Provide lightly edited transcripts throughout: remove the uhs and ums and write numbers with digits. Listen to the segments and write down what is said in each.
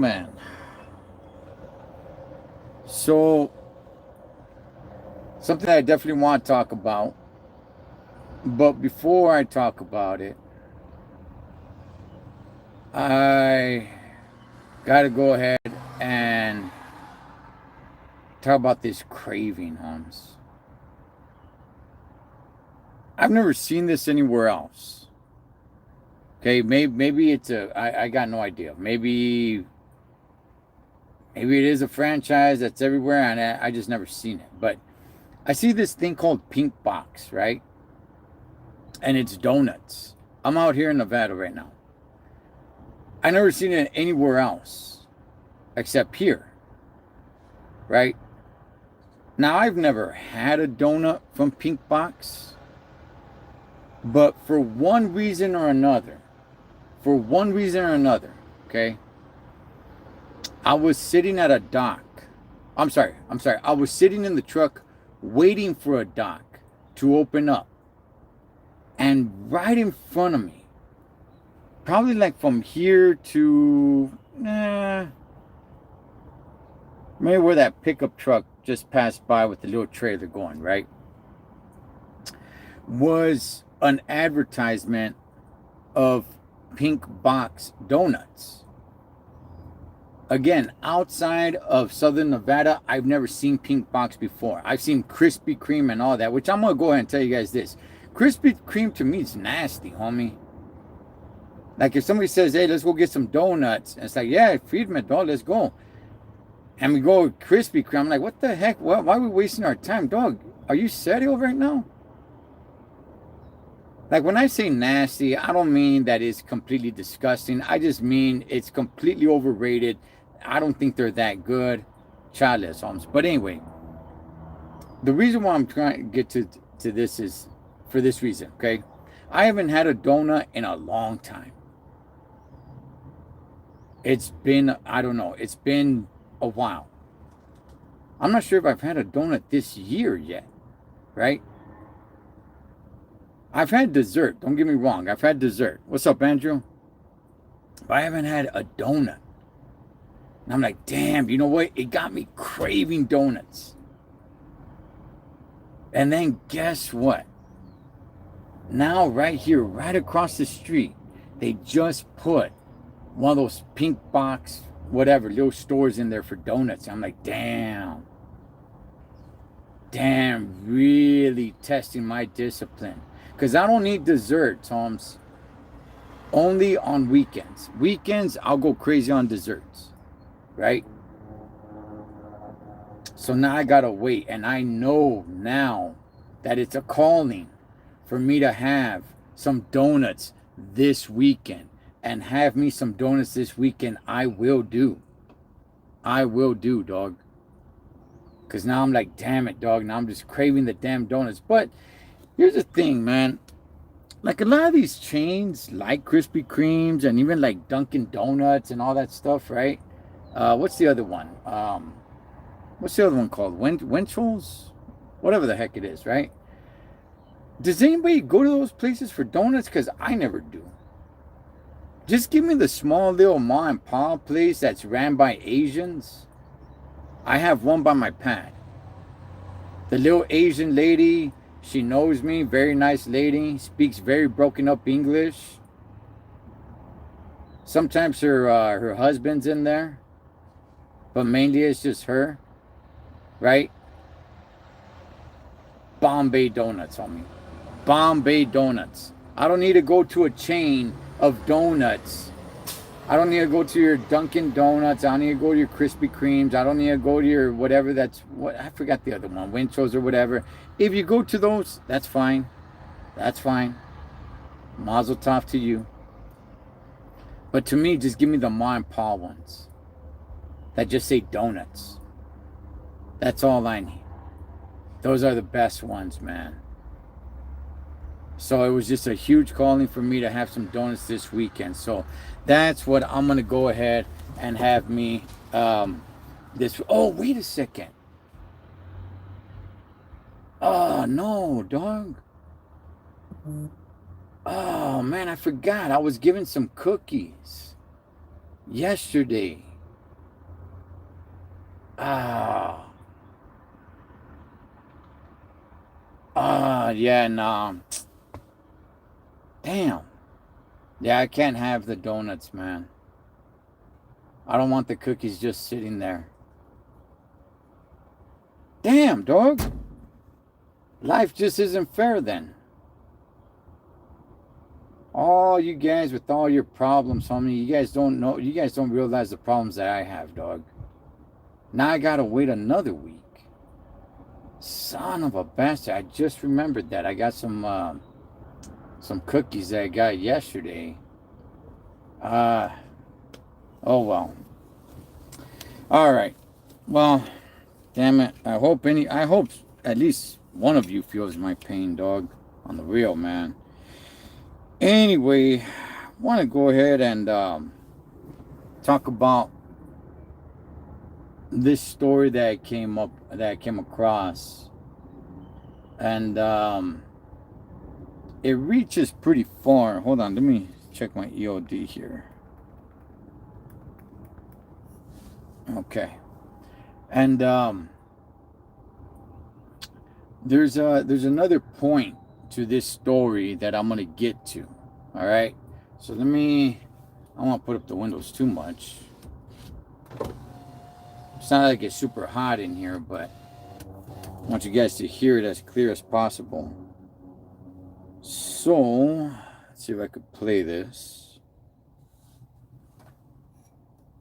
Man, so something I definitely want to talk about, but before I talk about it, I got to go ahead and talk about this craving, Holmes. I've never seen this anywhere else. Okay, maybe it's I got no idea. Maybe it is a franchise that's everywhere, and I just never seen it. But I see this thing called Pink Box, right? And it's donuts. I'm out here in Nevada right now. I never seen it anywhere else except here, right? Now I've never had a donut from Pink Box, but for one reason or another, okay, I was sitting at a dock. I'm sorry. I was sitting in the truck waiting for a dock to open up. And right in front of me, probably like from here to maybe where that pickup truck just passed by with the little trailer going, right? Was an advertisement of Pink Box Donuts. Again, outside of Southern Nevada, I've never seen Pink Box before. I've seen Krispy Kreme and all that, which I'm going to go ahead and tell you guys this. Krispy Kreme to me is nasty, homie. Like if somebody says, hey, let's go get some donuts. And it's like, yeah, feed me, dog, let's go. And we go Krispy Kreme. I'm like, what the heck? Why are we wasting our time? Dog, are you serio right now? Like when I say nasty, I don't mean that it's completely disgusting. I just mean it's completely overrated. I don't think they're that good. Childless homes. But anyway, the reason why I'm trying to get to this is for this reason, okay? I haven't had a donut in a long time. It's been, I don't know, it's been a while. I'm not sure if I've had a donut this year yet, right? I've had dessert. Don't get me wrong. I've had dessert. What's up, Andrew? But I haven't had a donut. And I'm like, damn, you know what? It got me craving donuts. And then guess what? Now, right here, right across the street, they just put one of those Pink Box, whatever, little stores in there for donuts. I'm like, damn, really testing my discipline. Because I don't need desserts, Holmes. Only on weekends. Weekends, I'll go crazy on desserts, right? So now I gotta wait. And I know now that it's a calling for me to have some donuts this weekend. And have me some donuts this weekend. I will do. I will do, dog. Because now I'm like, damn it, dog. Now I'm just craving the damn donuts. But here's the thing, man. Like a lot of these chains, like Krispy Kremes and even like Dunkin' Donuts and all that stuff, right? What's the other one? What's the other one called? Winchell's? Whatever the heck it is, right? Does anybody go to those places for donuts? Because I never do. Just give me the small little ma and pa place that's ran by Asians. I have one by my pad. The little Asian lady, she knows me, very nice lady, speaks very broken up English. Sometimes her husband's in there, but mainly it's just her, right? Bombay Donuts, homie. Bombay Donuts. I don't need to go to a chain of donuts. I don't need to go to your Dunkin' Donuts. I don't need to go to your Krispy Kremes. I don't need to go to your whatever that's what I forgot the other one, Winchell's or whatever. If you go to those, that's fine. That's fine. Mazel tov to you. But to me, just give me the ma and pa ones that just say donuts. That's all I need. Those are the best ones, man. So it was just a huge calling for me to have some donuts this weekend. So that's what I'm going to go ahead and have me this. Oh, wait a second. Oh, no, dog. Oh, man, I forgot. I was given some cookies yesterday. Ah, yeah, nah. Damn. Yeah, I can't have the donuts, man. I don't want the cookies just sitting there. Damn, dog. Life just isn't fair then. All you guys with all your problems, homie, you guys don't know, you guys don't realize the problems that I have, dog. Now I gotta wait another week. Son of a bastard. I just remembered that. I got some cookies that I got yesterday. Oh well. All right. Well, damn it. I hope at least one of you feels my pain, dog. On the real, man. Anyway, I want to go ahead and talk about this story that I came across, and it reaches pretty far. Hold on, let me check my EOD here. Okay, and there's another point to this story that I'm gonna get to. All right, so I don't want to put up the windows too much. It's not like it's super hot in here, but I want you guys to hear it as clear as possible. So let's see if I could play this.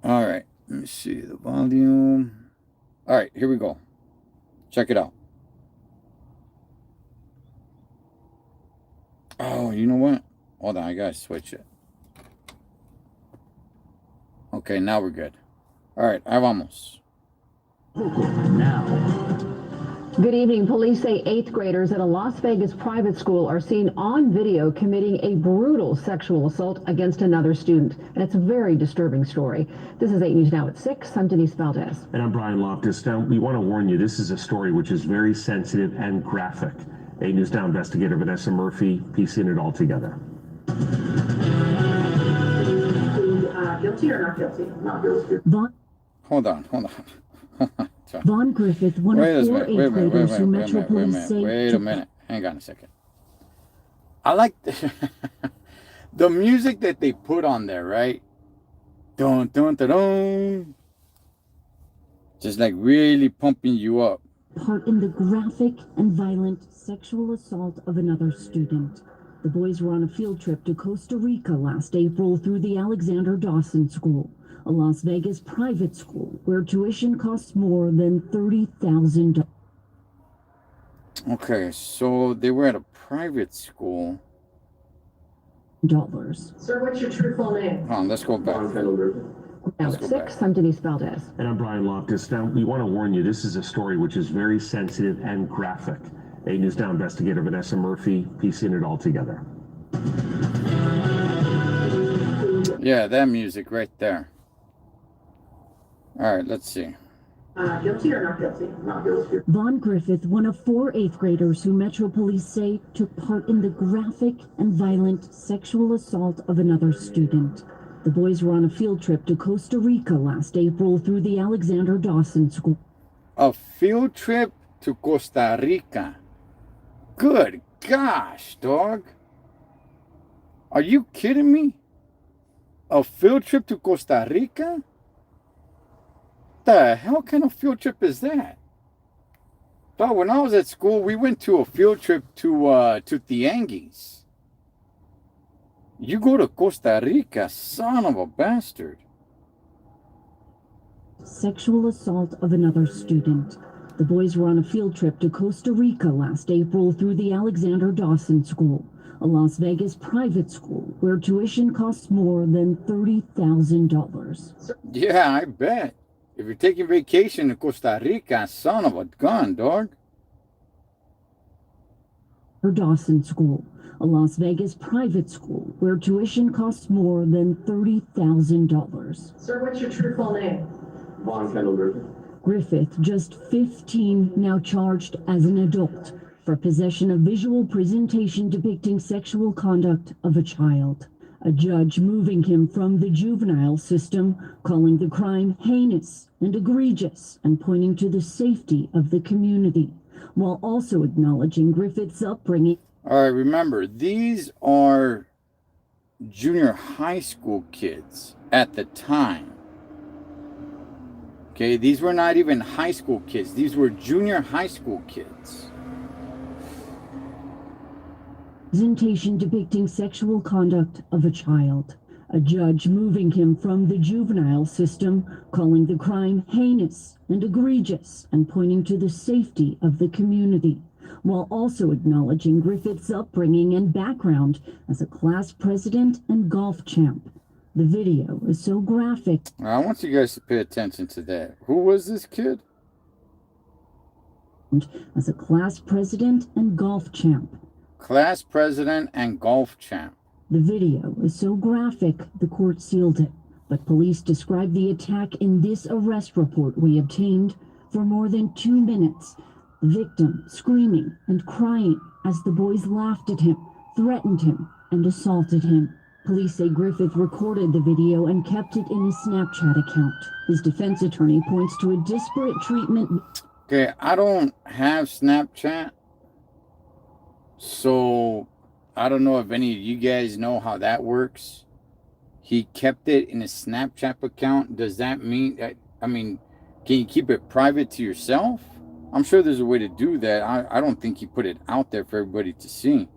All right, let me see the volume. All right, here we go. Check it out. Oh, you know what? Hold on, I gotta switch it. Okay, now we're good. All right, ahí vamos. Now. Good evening. Police say 8th graders at a Las Vegas private school are seen on video committing a brutal sexual assault against another student. And it's a very disturbing story. This is 8 News Now at 6. I'm Denise Valdez. And I'm Brian Loftus. Now, we want to warn you, this is a story which is very sensitive and graphic. 8 News Now investigator Vanessa Murphy piecing it all together. Guilty or not guilty? Not guilty. Hold on. Vaughn Griffith, one of 4 8th graders who Metro Police say... Wait a minute. Hang on a second. I like the music that they put on there, right? Dun, dun, dun, dun. Just like really pumping you up. Part in the graphic and violent sexual assault of another student. The boys were on a field trip to Costa Rica last April through the Alexander Dawson School, a Las Vegas private school where tuition costs more than $30,000. Okay, so they were at a private school. Sir, what's your true full name? Hold on, let's go back. Now at 6, I'm Denise Valdez. And I'm Brian Loftus. Now, we want to warn you, this is a story which is very sensitive and graphic. 8 News Now investigator Vanessa Murphy piecing it all together. Yeah, that music right there. All right, let's see. Guilty or not guilty? Not guilty. Vaughn Griffith, one of 4 8th graders who Metro Police say took part in the graphic and violent sexual assault of another student. The boys were on a field trip to Costa Rica last April through the Alexander Dawson School. A field trip to Costa Rica. Good gosh, dog. Are you kidding me? A field trip to Costa Rica? The hell kind of field trip is that? Dog, when I was at school, we went to a field trip to Tianguis. You go to Costa Rica, son of a bastard. Sexual assault of another student. The boys were on a field trip to Costa Rica last April through the Alexander Dawson School, a Las Vegas private school where tuition costs more than $30,000. Yeah, I bet. If you're taking vacation to Costa Rica, son of a gun, dog. Dawson School, a Las Vegas private school where tuition costs more than $30,000. Sir, what's your true full name? Vaughn Griffith. Griffith, just 15, now charged as an adult for possession of visual presentation depicting sexual conduct of a child. A judge moving him from the juvenile system, calling the crime heinous and egregious and pointing to the safety of the community, while also acknowledging Griffith's upbringing. All right, remember, these are junior high school kids at the time. Okay, these were not even high school kids. These were junior high school kids. Presentation depicting sexual conduct of a child. A judge moving him from the juvenile system, calling the crime heinous and egregious and pointing to the safety of the community, while also acknowledging Griffith's upbringing and background as a class president and golf champ. The video is so graphic. I want you guys to pay attention to that. Who was this kid? As a class president and golf champ. Class president and golf champ. The video is so graphic, the court sealed it. But police described the attack in this arrest report we obtained for more than 2 minutes. The victim screaming and crying as the boys laughed at him, threatened him, and assaulted him. Police say Griffith recorded the video and kept it in his Snapchat account. His defense attorney points to a disparate treatment. Okay, I don't have Snapchat, so I don't know if any of you guys know how that works. He kept it in his Snapchat account. Does that mean that, can you keep it private to yourself? I'm sure there's a way to do that. I don't think he put it out there for everybody to see.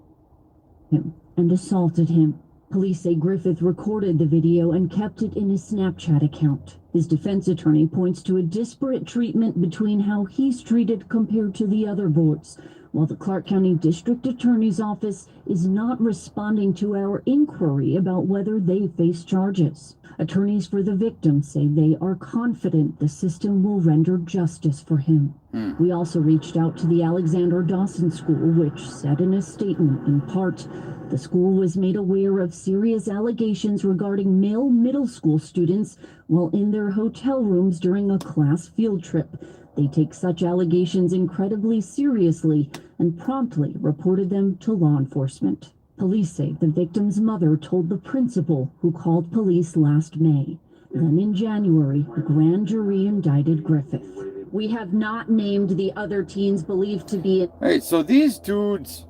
And assaulted him. Police say Griffith recorded the video and kept it in his Snapchat account. His defense attorney points to a disparate treatment between how he's treated compared to the other boys, while the Clark County District Attorney's Office is not responding to our inquiry about whether they face charges. Attorneys for the victim say they are confident the system will render justice for him. We also reached out to the Alexander Dawson School, which said in a statement, in part, the school was made aware of serious allegations regarding male middle school students while in their hotel rooms during a class field trip. They take such allegations incredibly seriously and promptly reported them to law enforcement. Police say the victim's mother told the principal, who called police last May. Then in January, the grand jury indicted Griffith. We have not named the other teens believed to be... Hey, so these dudes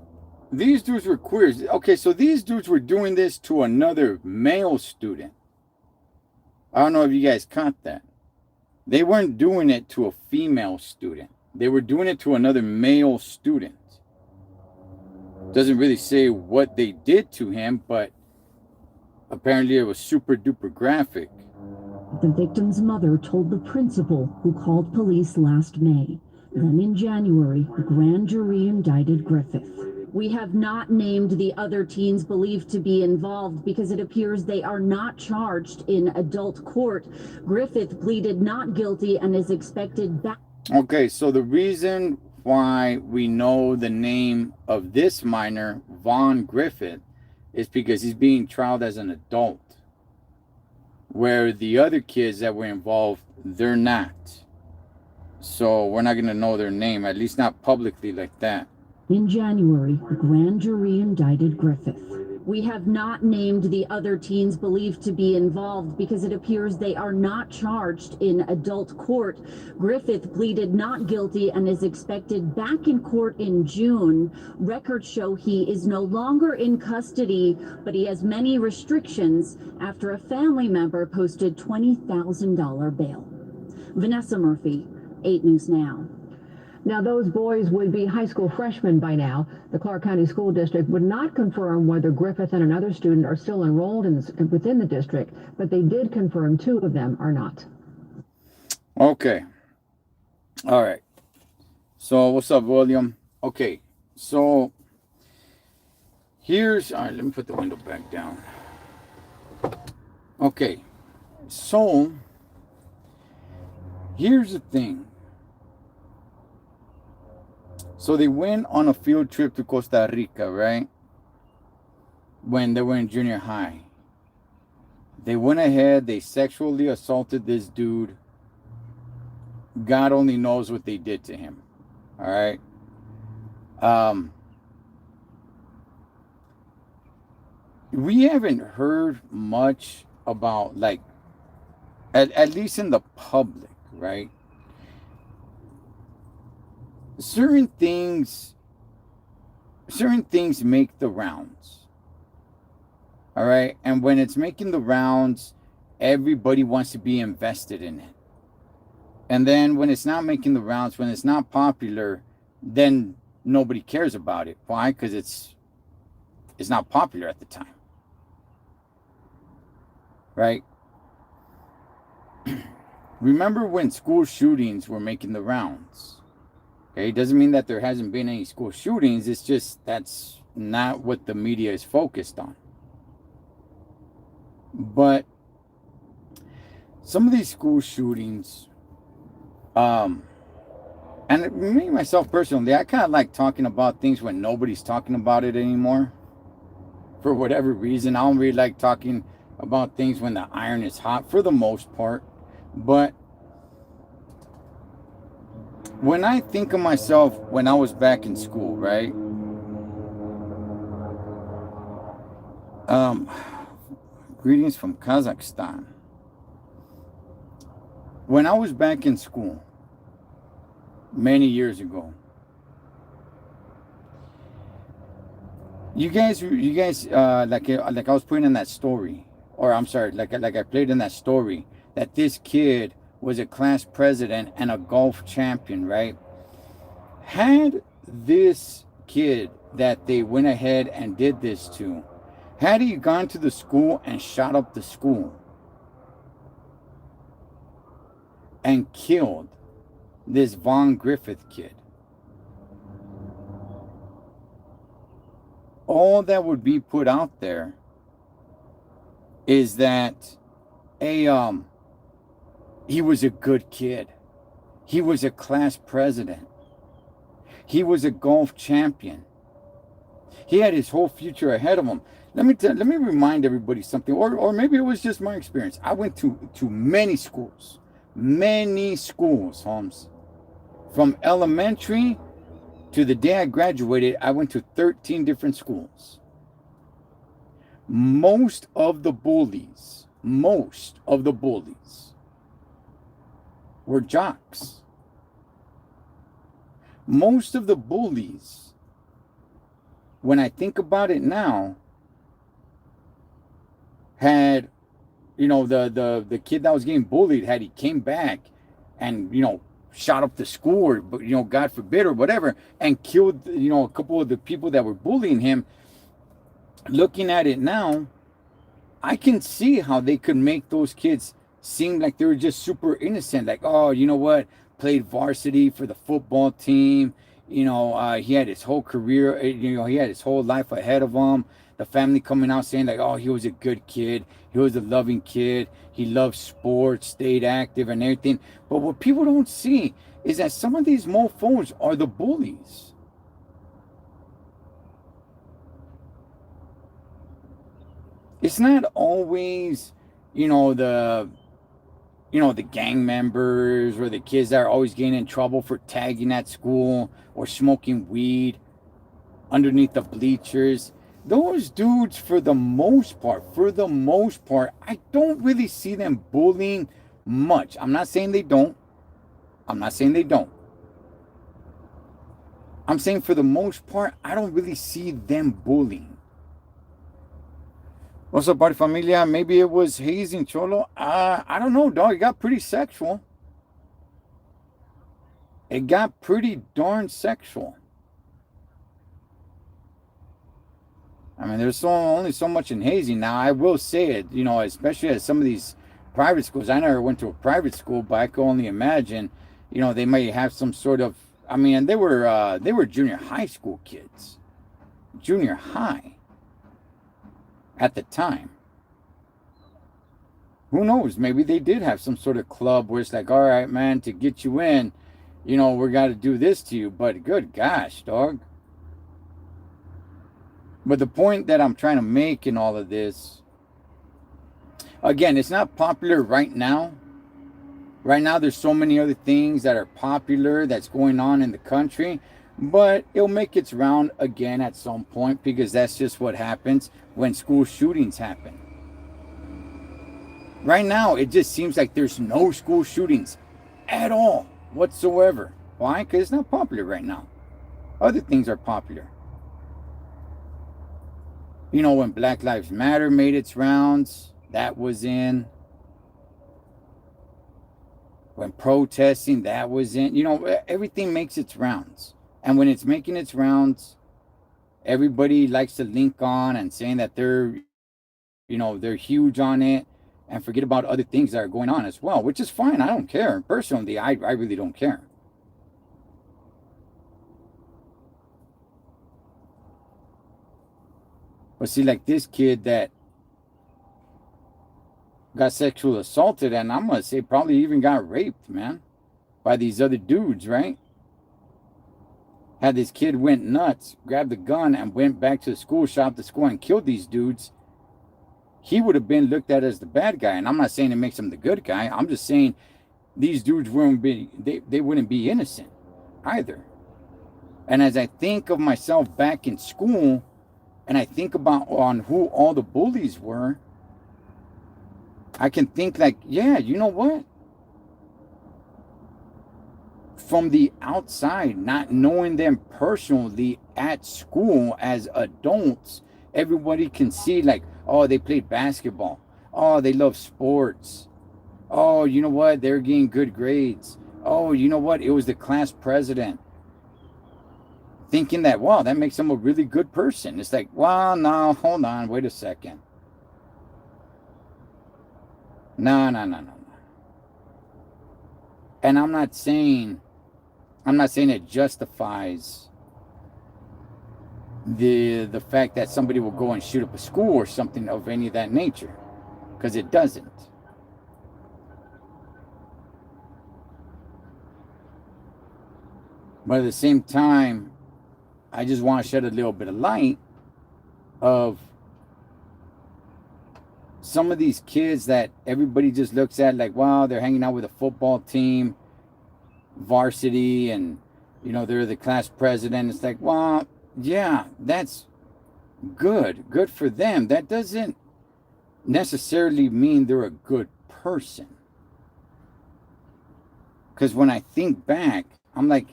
were queers. Okay, so these dudes were doing this to another male student. I don't know if you guys caught that. They weren't doing it to a female student. They were doing it to another male student. Doesn't really say what they did to him, but apparently it was super duper graphic. The victim's mother told the principal, who called police last May. Then in January, the grand jury indicted Griffith. We have not named the other teens believed to be involved because it appears they are not charged in adult court. Griffith pleaded not guilty and is expected back. Okay, so the reason why we know the name of this minor, Vaughn Griffith, is because he's being trialed as an adult. Where the other kids that were involved, they're not. So we're not going to know their name, at least not publicly like that. In January, the grand jury indicted Griffith. We have not named the other teens believed to be involved because it appears they are not charged in adult court. Griffith pleaded not guilty and is expected back in court in June. Records show he is no longer in custody, but he has many restrictions after a family member posted $20,000 bail. Vanessa Murphy, 8 News Now. Now, those boys would be high school freshmen by now. The Clark County School District would not confirm whether Griffith and another student are still enrolled within the district, but they did confirm 2 of them are not. Okay. All right. So, what's up, William? Okay. So, here's... All right, let me put the window back down. Okay. So, here's the thing. So they went on a field trip to Costa Rica, right? When they were in junior high. They went ahead, they sexually assaulted this dude. God only knows what they did to him. All right? we haven't heard much about, like, at least in the public, right? Certain things make the rounds. All right. And when it's making the rounds, everybody wants to be invested in it. And then when it's not making the rounds, when it's not popular, then nobody cares about it. Why? Because it's not popular at the time. Right? Remember when school shootings were making the rounds? Okay, it doesn't mean that there hasn't been any school shootings. It's just that's not what the media is focused on. But some of these school shootings, and me myself personally, I kind of like talking about things when nobody's talking about it anymore. For whatever reason, I don't really like talking about things when the iron is hot, for the most part. But when I think of myself when I was back in school, right? Greetings from Kazakhstan. When I was back in school many years ago, you guys, like I was putting in that story, or I'm sorry, like I played in that story, that this kid was a class president and a golf champion, right? Had this kid that they went ahead and did this to, had he gone to the school and shot up the school and killed this Von Griffith kid, all that would be put out there is that he was a good kid. He was a class president. He was a golf champion. He had his whole future ahead of him. Let me remind everybody something, or maybe it was just my experience. I went to many schools, Holmes. From elementary to the day I graduated, I went to 13 different schools. Most of the bullies were jocks. Most of the bullies, when I think about it now, had, the kid that was getting bullied, had he came back and, shot up the school, or, God forbid, or whatever, and killed, a couple of the people that were bullying him. Looking at it now, I can see how they could make those kids seem like they were just super innocent. Like, oh, you know what? Played varsity for the football team. He had his whole career, he had his whole life ahead of him. The family coming out saying like, oh, he was a good kid. He was a loving kid. He loved sports, stayed active and everything. But what people don't see is that some of these mofos are the bullies. It's not always, the gang members or the kids that are always getting in trouble for tagging at school or smoking weed underneath the bleachers. Those dudes, for the most part, I don't really see them bullying much. I'm not saying they don't. I'm saying for the most part, I don't really see them bullying. What's up, party familia? Maybe it was hazing, Cholo. I don't know, dog. It got pretty sexual. It got pretty darn sexual. I mean, there's only so much in hazing. Now, I will say it, especially at some of these private schools. I never went to a private school, but I can only imagine, they may have some sort of, and they were junior high school kids. Junior high. At the time. Who knows? Maybe they did have some sort of club where it's like, all right, man, to get you in, we got to do this to you. But good gosh, dog. But the point that I'm trying to make in all of this, again, it's not popular right now. Right now, there's so many other things that are popular that's going on in the country. But it'll make its round again at some point, because that's just what happens when school shootings happen. Right now, it just seems like there's no school shootings at all whatsoever. Why? Because it's not popular right now. Other things are popular. You know, when Black Lives Matter made its rounds, that was in. When protesting, that was in. You know, everything makes its rounds. And when it's making its rounds, everybody likes to link on and saying that they're, you know, they're huge on it, and forget about other things that are going on as well, which is fine. I don't care. Personally, I really don't care. But see, like this kid that got sexually assaulted, and I'm going to say probably even got raped, man, by these other dudes, right? Had this kid went nuts, grabbed the gun, and went back to the school, shot up the school, and killed these dudes. He would have been looked at as the bad guy. And I'm not saying it makes him the good guy. I'm just saying these dudes wouldn't be, they wouldn't be innocent either. And as I think of myself back in school, and I think about on who all the bullies were, I can think like, yeah, you know what? From the outside, not knowing them personally at school as adults, everybody can see like, oh, they played basketball. Oh, they love sports. Oh, you know what? They're getting good grades. Oh, you know what? It was the class president. Thinking that, wow, that makes them a really good person. It's like, well, no, hold on, wait a second. No. And I'm not saying it justifies the fact that somebody will go and shoot up a school or something of any of that nature, because it doesn't. But at the same time, I just want to shed a little bit of light of some of these kids that everybody just looks at like, wow, they're hanging out with a football team, varsity, and, you know, they're the class president. It's like, well, yeah, that's good for them. That doesn't necessarily mean they're a good person, because when I think back, I'm like,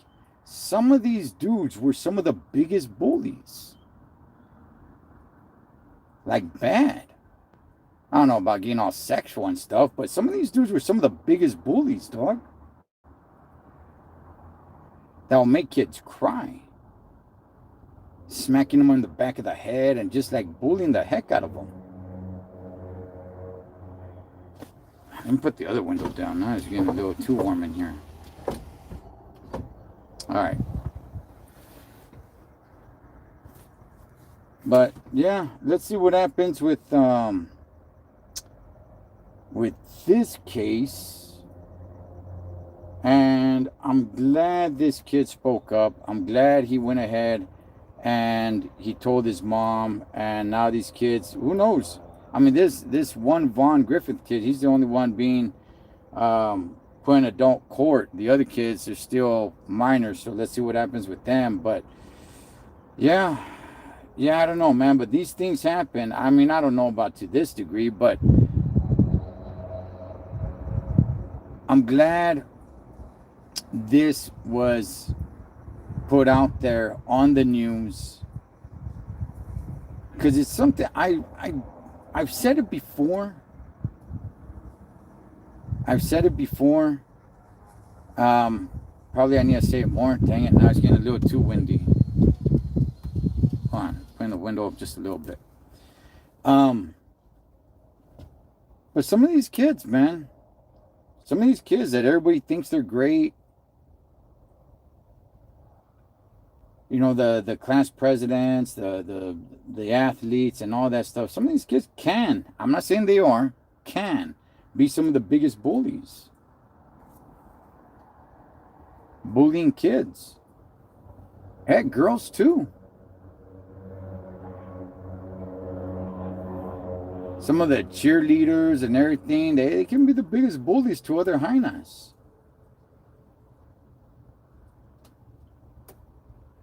some of these dudes were some of the biggest bullies, like bad. I don't know about getting all sexual and stuff, but some of these dudes were some of the biggest bullies, dog, that'll make kids cry, smacking them on the back of the head and just like bullying the heck out of them. Let me put the other window down. Now it's getting a little too warm in here. All right. But yeah, let's see what happens with this case. And I'm glad this kid spoke up. I'm glad he went ahead and he told his mom. And now these kids, who knows? I mean, this one Vaughn Griffith kid, he's the only one being put in adult court. The other kids are still minors, so let's see what happens with them. But yeah, I don't know, man. But these things happen. I mean, I don't know about to this degree, but I'm glad this was put out there on the news, because it's something I've said it before. Probably I need to say it more. Dang it, now it's getting a little too windy. Hold on, putting the window up just a little bit. But some of these kids, man, some of these kids that everybody thinks they're great, you know, the class presidents, the athletes and all that stuff. Some of these kids can, I'm not saying they are, can be some of the biggest bullies. Bullying kids. Heck, girls too. Some of the cheerleaders and everything, they can be the biggest bullies to other hyenas.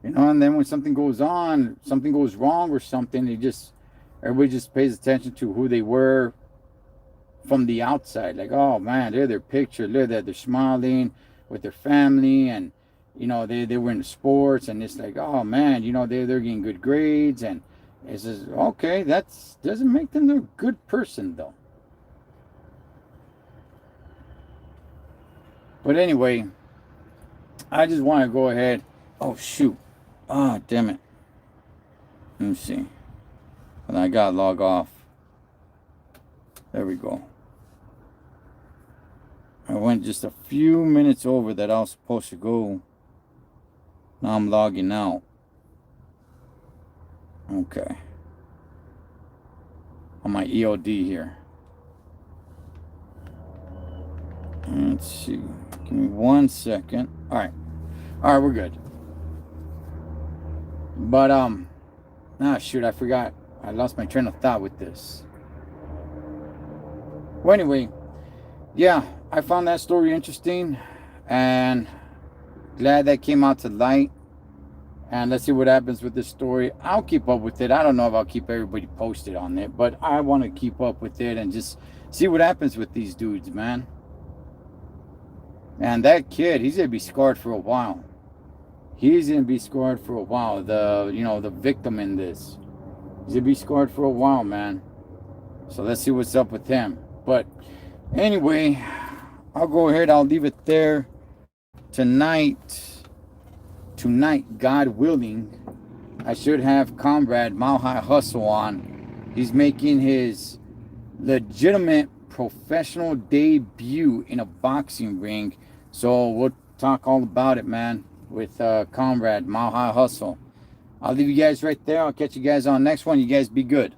You know, and then when something goes on, something goes wrong or something, everybody just pays attention to who they were from the outside. Like, oh man, they're their picture, look at they're smiling with their family, and you know, they were in sports, and it's like, oh man, you know, they're getting good grades, and it's just, okay, that doesn't make them a good person though. But anyway, I just want to go ahead. Oh shoot. Ah, damn it. Let me see. And I got to log off. There we go. I went just a few minutes over that I was supposed to go. Now I'm logging out. Okay. On my EOD here. Let's see. Give me 1 second. All right, we're good. But shoot, I forgot. I lost my train of thought with this. Well, anyway, yeah, I found that story interesting, and glad that came out to light. And let's see what happens with this story. I'll keep up with it. I don't know if I'll keep everybody posted on it, but I want to keep up with it and just see what happens with these dudes, man. And that kid, he's gonna be scarred for a while. He's gonna be scarred for a while. The victim in this, he's gonna be scarred for a while, man. So let's see what's up with him. But anyway, I'll go ahead. I'll leave it there. Tonight, God willing, I should have Comrade Mile High Hustle on. He's making his legitimate professional debut in a boxing ring. So we'll talk all about it, man, with Comrade Mile High Hustle. I'll leave you guys right there. I'll catch you guys on the next one. You guys be good.